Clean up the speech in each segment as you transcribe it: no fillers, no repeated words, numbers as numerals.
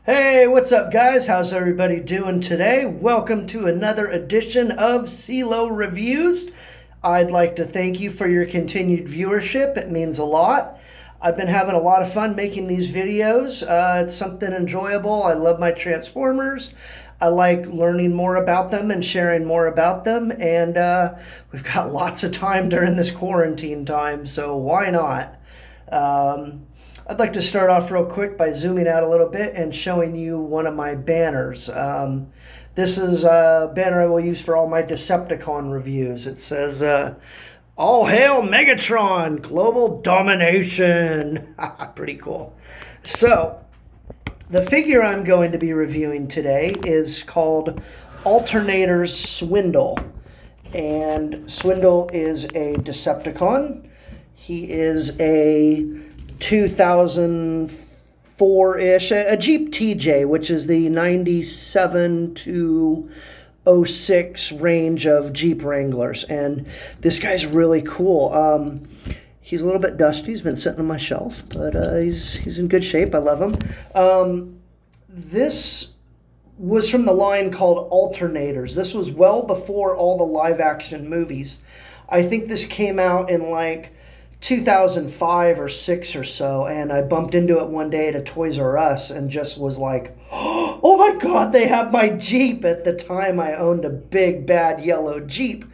Hey, what's up, guys? How's everybody doing today? Welcome to another edition of CeeLo Reviews. I'd like to thank you for your continued viewership. It means a lot. I've been having a lot of fun making these videos. It's something enjoyable. I love my Transformers. I like learning more about them and sharing more about them. And we've got lots of time during this quarantine time, so why not? I'd like to start off real quick by zooming out a little bit and showing you one of my banners. This is a banner I will use for all my Decepticon reviews. It says, "All hail Megatron, global domination." Pretty cool. So, the figure I'm going to be reviewing today is called Alternator's Swindle. And Swindle is a Decepticon. He is a 2004-ish, a Jeep TJ, which is the 97 to 06 range of Jeep Wranglers. And this guy's really cool. He's a little bit dusty. He's been sitting on my shelf, but he's in good shape. I love him. This was from the line called Alternators. This was well before all the live-action movies. I think this came out in like 2005 or 6 or so, and I bumped into it one day at a Toys R Us and just was like, oh my god, they have my Jeep. At the time I owned a big bad yellow Jeep,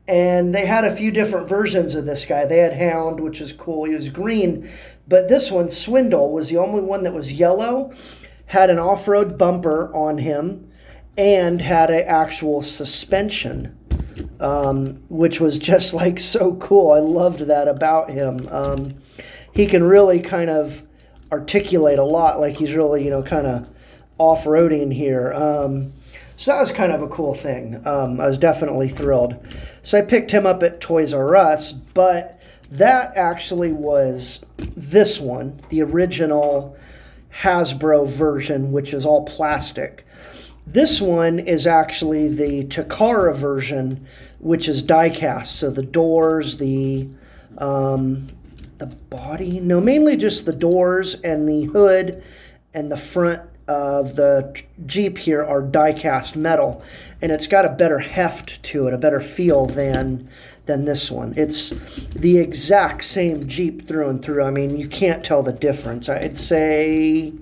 and they had a few different versions of this guy. They had Hound, which is cool. He was green, but this one, Swindle, was the only one that was yellow, had an off-road bumper on him, and had an actual suspension, which was just like so cool. I loved that about him. He can really kind of articulate a lot, like he's really, kind of off-roading here. So that was kind of a cool thing. I was definitely thrilled. So I picked him up at Toys R Us, but that actually was this one, the original Hasbro version, which is all plastic. This one is actually the Takara version, which is die-cast. So the doors, the body, no, mainly just the doors and the hood and the front of the Jeep here are die-cast metal. And it's got a better heft to it, a better feel than this one. It's the exact same Jeep through and through. I mean, you can't tell the difference. I'd say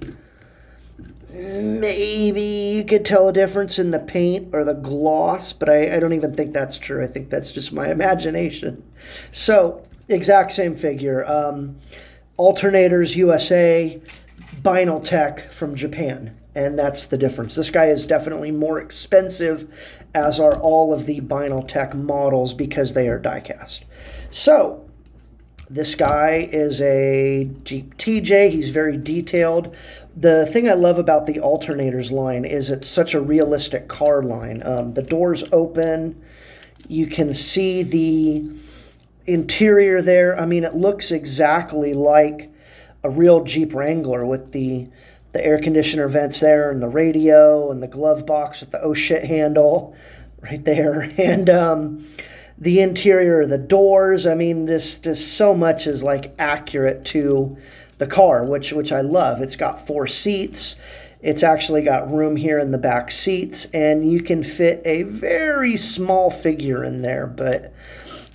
maybe you could tell a difference in the paint or the gloss, but I don't even think that's true. I think that's just my imagination. So, exact same figure. Alternators USA, Binaltech from Japan, and that's the difference. This guy is definitely more expensive, as are all of the Binaltech models, because they are die-cast. So, this guy is a Jeep TJ. He's very detailed. The thing I love about the Alternators line is it's such a realistic car line. The doors open. You can see the interior there. I mean, it looks exactly like a real Jeep Wrangler with the air conditioner vents there and the radio and the glove box with the oh shit handle right there. And the interior of the doors, I mean, just so much is like accurate to the car, which I love. It's got 4 seats. It's actually got room here in the back seats, and you can fit a very small figure in there, but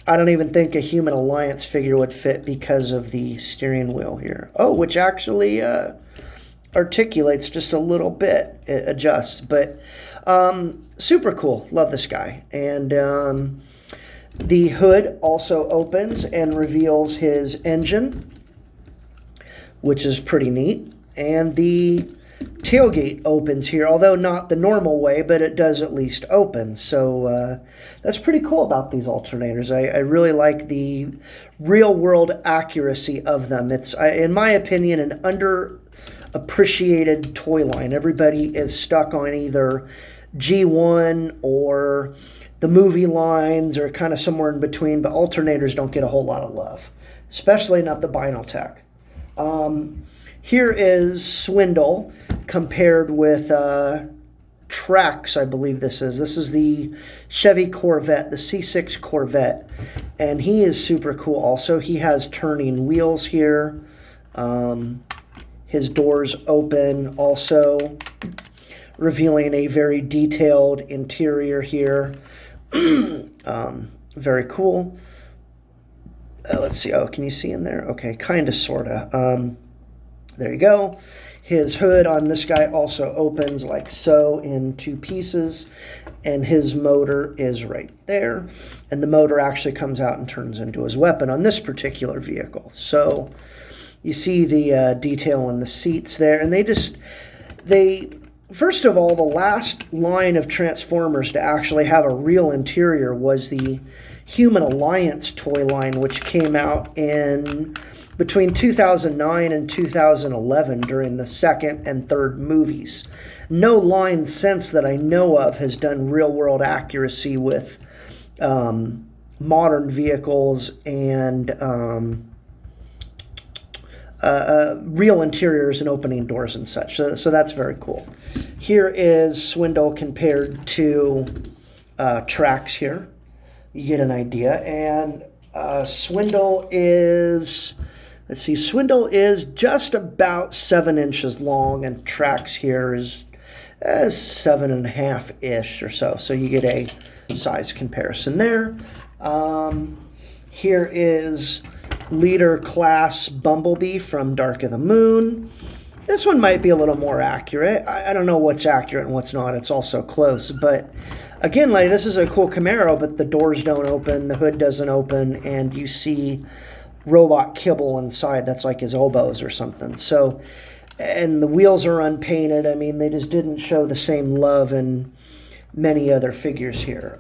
I don't even think a Human Alliance figure would fit because of the steering wheel here. Oh, which actually articulates just a little bit. It adjusts, but super cool. Love this guy. And the hood also opens and reveals his engine, which is pretty neat. And the tailgate opens here, although not the normal way, but it does at least open. So that's pretty cool about these alternators. I really like the real-world accuracy of them. It's, in my opinion, an underappreciated toy line. Everybody is stuck on either G1 or the movie lines, or kind of somewhere in between, but alternators don't get a whole lot of love, especially not the Binaltech. Here is Swindle compared with Trax, I believe this is. This is the Chevy Corvette, the C6 Corvette, and he is super cool also. He has turning wheels here. His doors open also, revealing a very detailed interior here. Very cool. Let's see. Oh, can you see in there? Okay, kind of, sort of. There you go. His hood on this guy also opens like so in 2 pieces, and his motor is right there. And the motor actually comes out and turns into his weapon on this particular vehicle. So you see the detail in the seats there, and first of all, the last line of Transformers to actually have a real interior was the Human Alliance toy line, which came out in between 2009 and 2011 during the second and third movies. No line since that I know of has done real-world accuracy with modern vehicles and real interiors and opening doors and such. So that's very cool. Here is Swindle compared to Trax here. You get an idea. And Swindle is... Let's see, Swindle is just about 7 inches long, and Trax here is 7.5-ish or so. So you get a size comparison there. Here is Leader Class Bumblebee from Dark of the Moon. This one might be a little more accurate. I don't know what's accurate and what's not. It's all so close. But again, like, this is a cool Camaro, but the doors don't open, the hood doesn't open, and you see robot kibble inside. That's like his elbows or something. So, and the wheels are unpainted. I mean, they just didn't show the same love in many other figures here.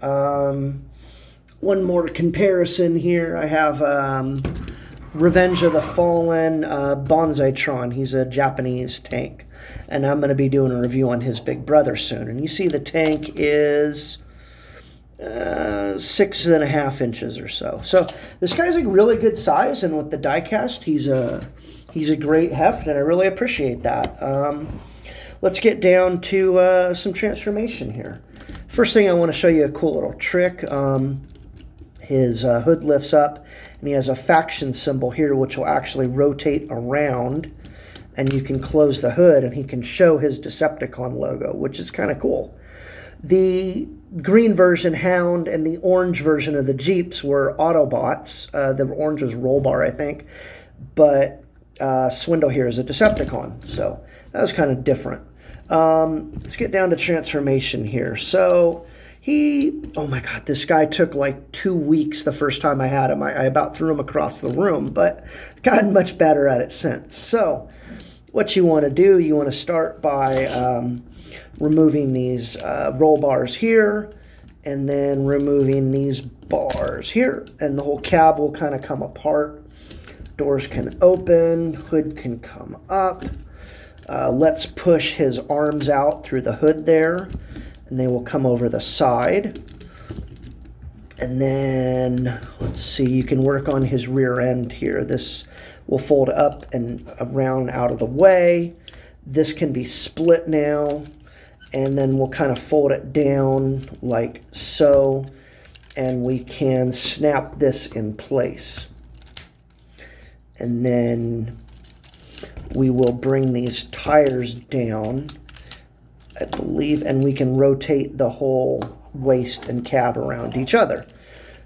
One more comparison here. I have Revenge of the Fallen Bonsaitron. He's a Japanese tank, and I'm going to be doing a review on his big brother soon. And you see the tank is 6.5 inches or so. So this guy's a really good size, and with the die-cast, he's a great heft, and I really appreciate that. Let's get down to some transformation here. First thing, I want to show you a cool little trick. His hood lifts up, and he has a faction symbol here, which will actually rotate around, and you can close the hood, and he can show his Decepticon logo, which is kind of cool. The green version, Hound, and the orange version of the Jeeps were Autobots. The orange was Rollbar, I think, but Swindle here is a Decepticon, so that was kind of different. Let's get down to transformation here. So oh my God, this guy took like 2 weeks the first time I had him. I about threw him across the room, but gotten much better at it since. So what you want to do, you want to start by removing these roll bars here, and then removing these bars here, and the whole cab will kind of come apart. Doors can open, hood can come up. Let's push his arms out through the hood there, and they will come over the side. And then, let's see, you can work on his rear end here. This will fold up and around out of the way. This can be split now, and then we'll kind of fold it down like so, and we can snap this in place. And then we will bring these tires down, I believe, and we can rotate the whole waist and cab around each other.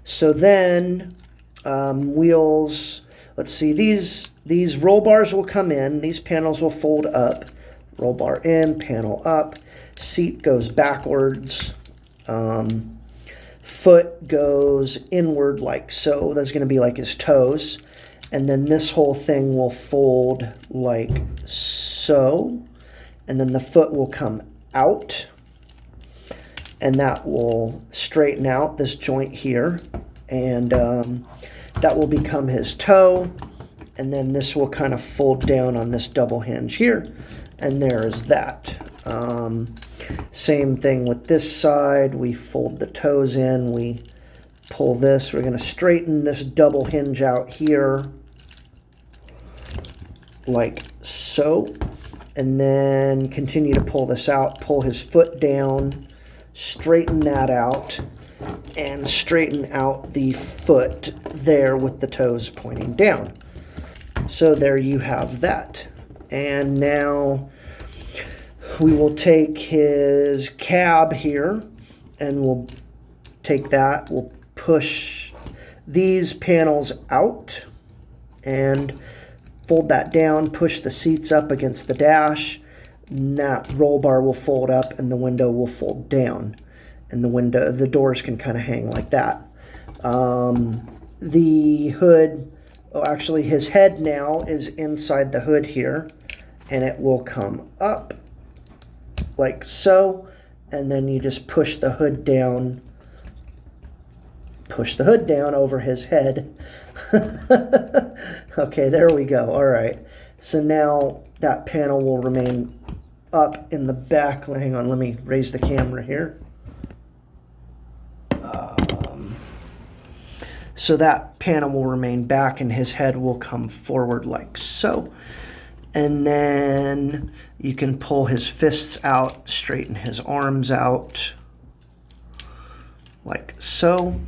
So then wheels, let's see, these roll bars will come in, these panels will fold up, roll bar in, panel up, seat goes backwards, foot goes inward like so. That's going to be like his toes. And then this whole thing will fold like so. And then the foot will come out. And that will straighten out this joint here. And that will become his toe. And then this will kind of fold down on this double hinge here. And there is that. Same thing with this side. We fold the toes in. We pull this. We're going to straighten this double hinge out here like so. And then continue to pull this out. Pull his foot down. Straighten that out. And straighten out the foot there with the toes pointing down. So there you have that. And now we will take his cab here, and we'll take that, we'll push these panels out and fold that down, push the seats up against the dash, and that roll bar will fold up and the window will fold down. And the doors can kind of hang like that. The hood, actually his head now is inside the hood here, and it will come up like so, and then you just push the hood down over his head. Okay, there we go. All right, so now that panel will remain up in the back. Hang on, let me raise the camera here. So that panel will remain back and his head will come forward like so. And then you can pull his fists out, straighten his arms out like so,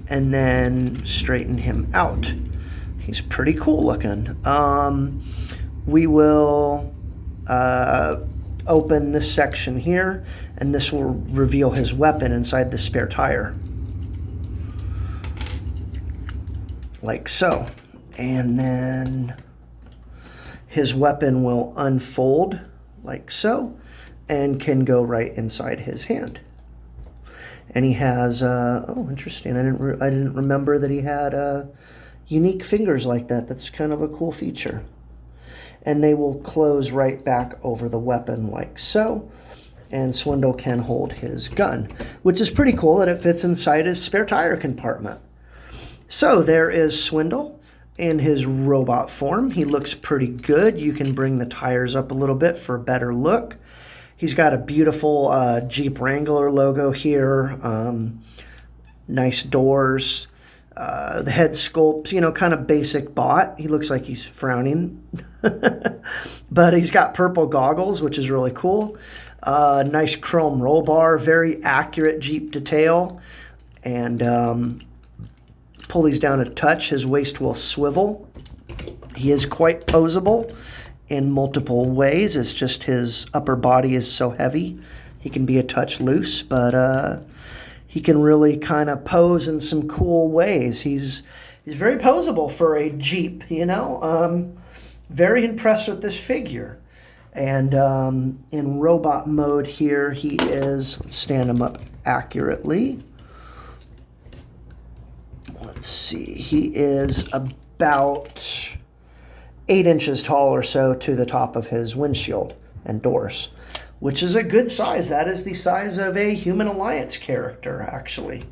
and then straighten him out. He's pretty cool looking. We will open this section here, and this will reveal his weapon inside the spare tire. Like so. And then his weapon will unfold like so and can go right inside his hand. And he has, oh, interesting. I didn't remember that he had unique fingers like that. That's kind of a cool feature. And they will close right back over the weapon like so. And Swindle can hold his gun, which is pretty cool that it fits inside his spare tire compartment. So there is Swindle in his robot form. He looks pretty good. You can bring the tires up a little bit for a better look. He's got a beautiful Jeep Wrangler logo here. Nice doors. The head sculpt, you know, kind of basic bot. He looks like he's frowning. But he's got purple goggles, which is really cool. Nice chrome roll bar. Very accurate Jeep detail. And pull these down a touch. His waist will swivel. He is quite posable in multiple ways. It's just his upper body is so heavy. He can be a touch loose, but he can really kind of pose in some cool ways. He's very posable for a Jeep, you know. Very impressed with this figure. And in robot mode here, he is, let's stand him up accurately. Let's see, he is about 8 inches tall or so to the top of his windshield and doors, which is a good size. That is the size of a Human Alliance character, actually.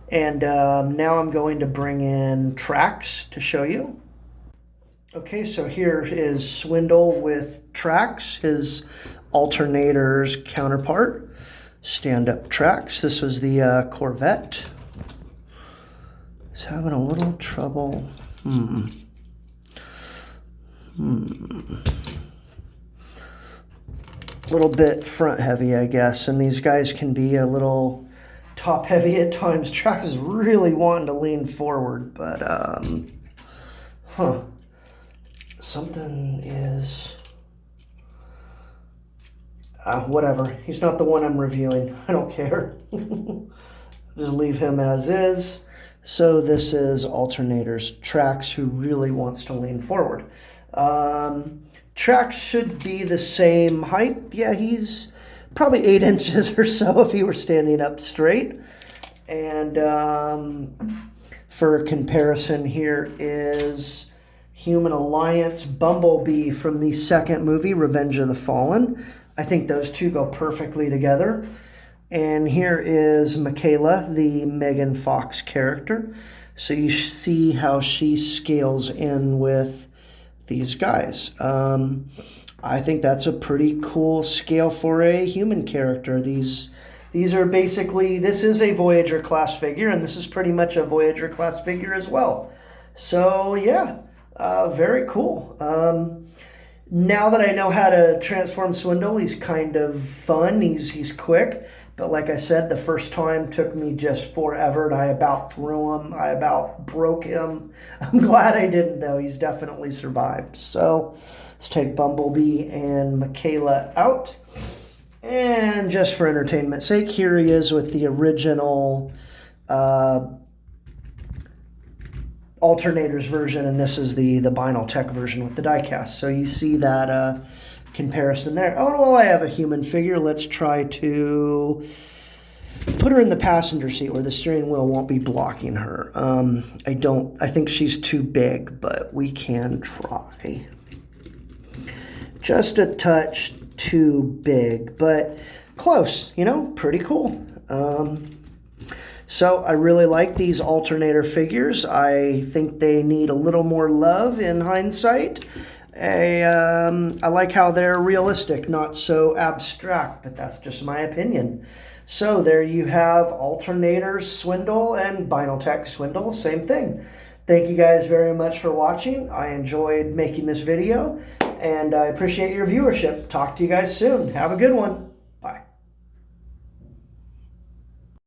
And now I'm going to bring in Trax to show you. Okay, so here is Swindle with Trax, his alternator's counterpart. Stand-up Trax. This was the Corvette. He's having a little trouble. A little bit front heavy, I guess, and these guys can be a little top heavy at times. Trax is really wanting to lean forward, but something is whatever. He's not the one I'm reviewing. I don't care. Just leave him as is. So this is Alternator's Trax, who really wants to lean forward. Trax should be the same height. Yeah, he's probably 8 inches or so if he were standing up straight. And for comparison, here is Human Alliance Bumblebee from the second movie, Revenge of the Fallen. I think those two go perfectly together. And here is Michaela, the Megan Fox character. So you see how she scales in with these guys. I think that's a pretty cool scale for a human character. These are basically, this is a Voyager class figure, and this is pretty much a Voyager class figure as well. So yeah, very cool. Now that I know how to transform Swindle, he's kind of fun. He's quick. But like I said, the first time took me just forever, and I about threw him. I about broke him. I'm glad I didn't, though. He's definitely survived. So Let's take Bumblebee and Michaela out. And just for entertainment's sake, here he is with the original alternators version, and this is the Binaltech version with the diecast. So you see that comparison there. Oh, well, I have a human figure. Let's try to put her in the passenger seat where the steering wheel won't be blocking her. I think she's too big, but we can try. Just a touch too big, but close, you know, pretty cool. So I really like these alternator figures. I think they need a little more love in hindsight. I like how they're realistic, not so abstract, but that's just my opinion. So there you have Alternators Swindle and Binaltech Swindle, same thing. Thank you guys very much for watching. I enjoyed making this video, and I appreciate your viewership. Talk to you guys soon. Have a good one.